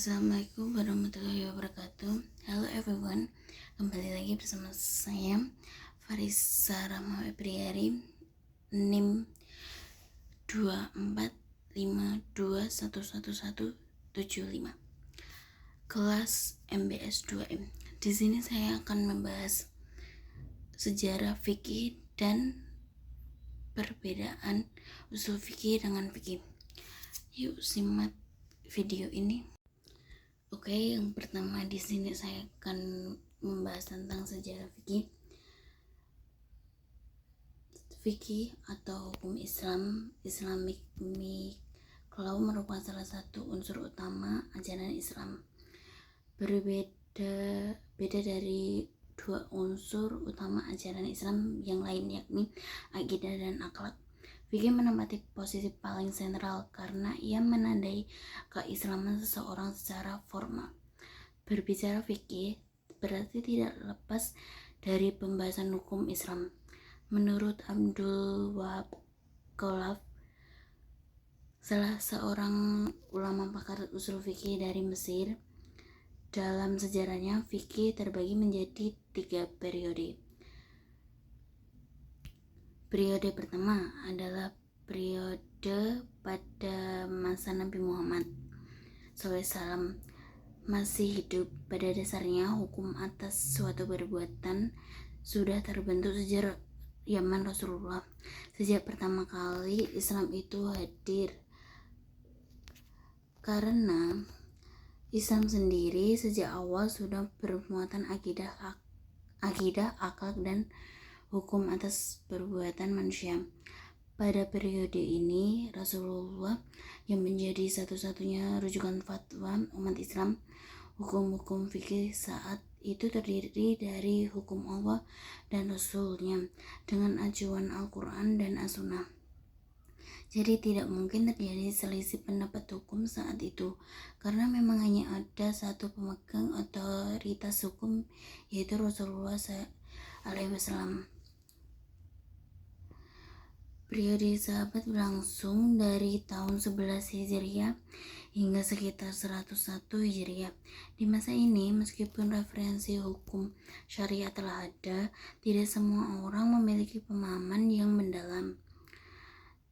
Assalamualaikum warahmatullahi wabarakatuh. Halo everyone, kembali lagi bersama saya Farisa Rahma Febriari, NIM 245211175, kelas MBS 2M. Di sini saya akan membahas sejarah fikih dan perbedaan usul fikih dengan fikih. Yuk simak video ini. Oke, yang pertama di sini saya akan membahas tentang sejarah fikih. Fikih atau hukum Islam, Islamic Law merupakan salah satu unsur utama ajaran Islam. Beda dari dua unsur utama ajaran Islam yang lain, yakni akidah dan akhlak. Fikih menempati posisi paling sentral karena ia menandai keislaman seseorang secara formal. Berbicara fikih berarti tidak lepas dari pembahasan hukum Islam. Menurut Abdul Wahab Khalaf, salah seorang ulama pakar usul fikih dari Mesir, dalam sejarahnya fikih terbagi menjadi 3 periode. Periode pertama adalah periode pada masa Nabi Muhammad SAW masih hidup. Pada dasarnya hukum atas suatu perbuatan sudah terbentuk sejak zaman Rasulullah. Sejak pertama kali Islam itu hadir, karena Islam sendiri sejak awal sudah bermuatan akidah, akhlak, dan hukum atas perbuatan manusia. Pada periode ini, Rasulullah yang menjadi satu-satunya rujukan fatwa umat Islam. Hukum-hukum fikih saat itu terdiri dari hukum Allah dan Rasul-Nya dengan acuan Al-Quran dan As-Sunnah. Jadi tidak mungkin terjadi selisih pendapat hukum saat itu, karena memang hanya ada satu pemegang otoritas hukum, yaitu Rasulullah SAW. Periode sahabat berlangsung dari tahun 11 Hijriah hingga sekitar 101 Hijriah. Di masa ini, meskipun referensi hukum syariat telah ada, tidak semua orang memiliki pemahaman yang mendalam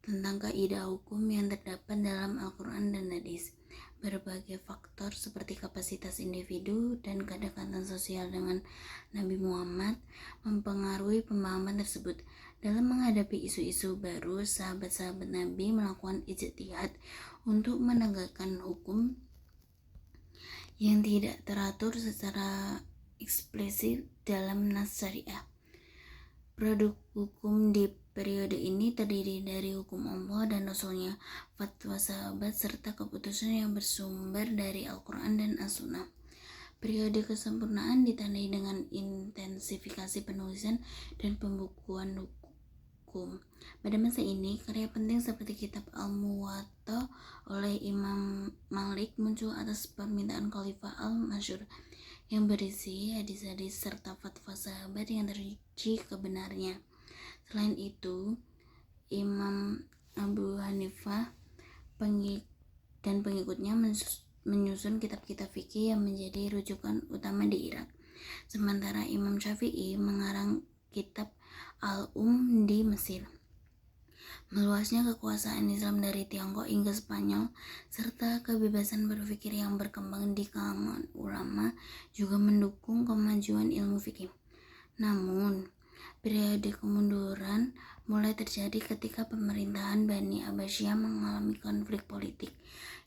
tentang kaidah hukum yang terdapat dalam Al-Quran dan Hadis. Berbagai faktor seperti kapasitas individu dan kedekatan sosial dengan Nabi Muhammad mempengaruhi pemahaman tersebut. Dalam menghadapi isu-isu baru, sahabat-sahabat Nabi melakukan ijtihad untuk menegakkan hukum yang tidak teratur secara eksplisit dalam nas syariah. Produk hukum di periode ini terdiri dari hukum Allah dan Rasul-Nya, fatwa sahabat, serta keputusan yang bersumber dari Al-Quran dan As-Sunnah. Periode kesempurnaan ditandai dengan intensifikasi penulisan dan pembukuan hukum. Pada masa ini, karya penting seperti kitab Al-Muwatta oleh Imam Malik muncul atas permintaan Khalifah Al-Masyhur yang berisi hadis-hadis serta fatwa sahabat yang teruji kebenarnya. Selain itu, Imam Abu Hanifah dan pengikutnya menyusun kitab-kitab fikih yang menjadi rujukan utama di Irak. Sementara Imam Syafi'i mengarang kitab Al-Um di Mesir. Meluasnya kekuasaan Islam dari Tiongkok hingga Spanyol serta kebebasan berpikir yang berkembang di kalangan ulama juga mendukung kemajuan ilmu fikih. Namun, periode kemunduran mulai terjadi ketika pemerintahan Bani Abbasiyah mengalami konflik politik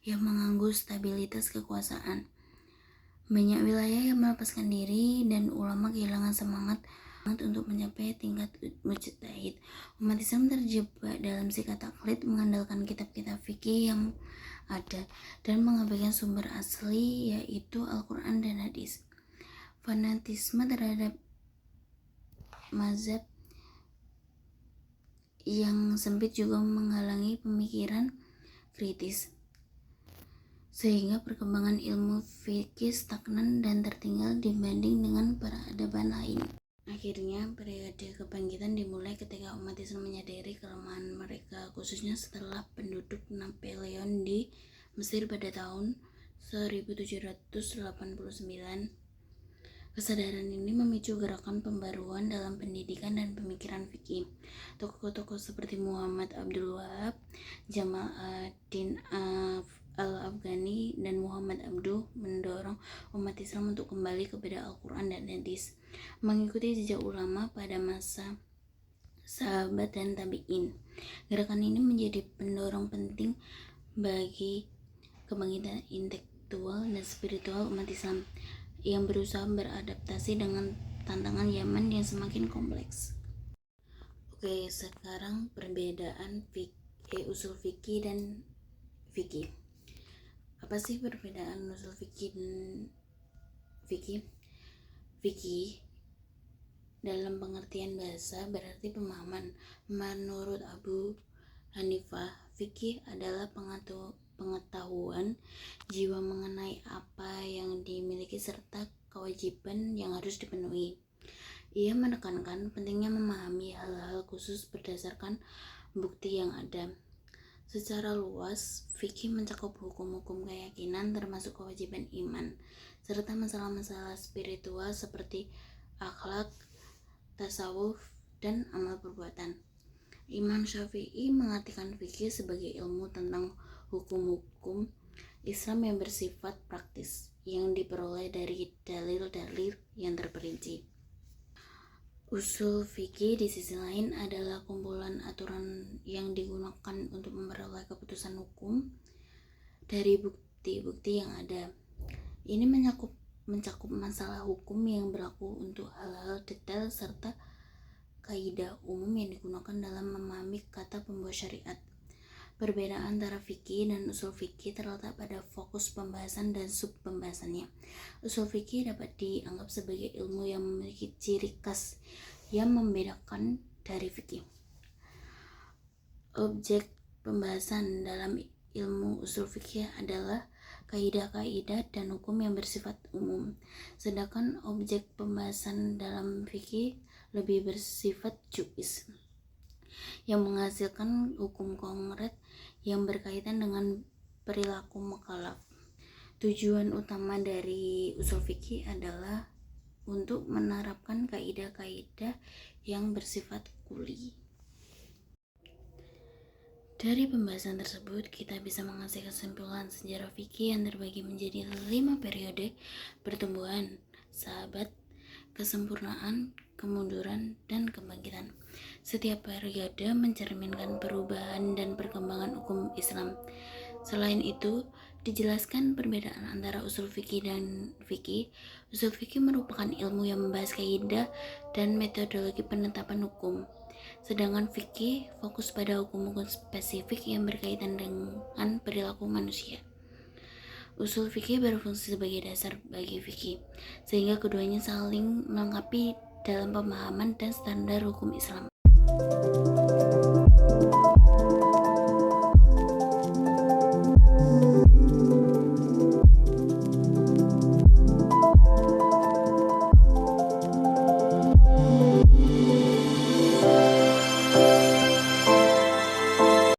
yang mengganggu stabilitas kekuasaan. Banyak wilayah yang melepaskan diri dan ulama kehilangan semangat untuk mencapai tingkat mujtahid. Umat Islam terjebak dalam sikap taklid, mengandalkan kitab-kitab fikih yang ada dan mengabaikan sumber asli, yaitu Al-Quran dan Hadis. Fanatisme terhadap mazhab yang sempit juga menghalangi pemikiran kritis, sehingga perkembangan ilmu fikih stagnan dan tertinggal dibanding dengan peradaban lain. Akhirnya, periode kebangkitan dimulai ketika umat Islam menyadari kelemahan mereka, khususnya setelah penduduk Napoleon di Mesir pada tahun 1789. Kesadaran ini memicu gerakan pembaruan dalam pendidikan dan pemikiran fikih. Tokoh-tokoh seperti Muhammad Abdul Wahab, Jamal ad-Din al-Afghani, dan Muhammad Abduh mendorong umat Islam untuk kembali kepada Al-Quran dan hadis, mengikuti jejak ulama pada masa sahabat dan tabi'in. Gerakan ini menjadi pendorong penting bagi kebangkitan intelektual dan spiritual umat Islam yang berusaha beradaptasi dengan tantangan zaman yang semakin kompleks. Oke, sekarang perbedaan usul fikih dan fikih. Apa sih perbedaan usul fikih dan fikih? Fikih dalam pengertian bahasa berarti pemahaman. Menurut Abu Hanifah, fikih adalah pengetahuan jiwa mengenai apa yang dimiliki serta kewajiban yang harus dipenuhi. Ia menekankan pentingnya memahami hal-hal khusus berdasarkan bukti yang ada. Secara luas, fikih mencakup hukum-hukum keyakinan termasuk kewajiban iman, serta masalah-masalah spiritual seperti akhlak, tasawuf, dan amal perbuatan. Imam Syafi'i mengartikan fikih sebagai ilmu tentang hukum-hukum Islam yang bersifat praktis, yang diperoleh dari dalil-dalil yang terperinci. Usul fikih di sisi lain adalah kumpulan aturan yang digunakan untuk memperoleh keputusan hukum dari bukti-bukti yang ada. Ini mencakup masalah hukum yang berlaku untuk hal-hal detail serta kaidah umum yang digunakan dalam memahami kata pembuat syariat. Perbedaan antara fikih dan usul fikih terletak pada fokus pembahasan dan sub-pembahasannya. Usul fikih dapat dianggap sebagai ilmu yang memiliki ciri khas yang membedakan dari fikih. Objek pembahasan dalam ilmu usul fikih adalah kaidah-kaidah dan hukum yang bersifat umum, sedangkan objek pembahasan dalam fikih lebih bersifat juz'i, yang menghasilkan hukum konkret yang berkaitan dengan perilaku mukallaf. Tujuan utama dari usul fikih adalah untuk menerapkan kaidah-kaidah yang bersifat kuli. Dari pembahasan tersebut, kita bisa mengasih kesimpulan sejarah fikih yang terbagi menjadi 5 periode pertumbuhan, sahabat, kesempurnaan, kemunduran, dan kebangkitan. Setiap periode mencerminkan perubahan dan perkembangan hukum Islam. Selain itu, dijelaskan perbedaan antara usul fikih dan fikih. Usul fikih merupakan ilmu yang membahas kaidah dan metodologi penetapan hukum. Sedangkan fikih fokus pada hukum-hukum spesifik yang berkaitan dengan perilaku manusia. Usul fikih berfungsi sebagai dasar bagi fikih, sehingga keduanya saling melengkapi dalam pemahaman dan standar hukum Islam.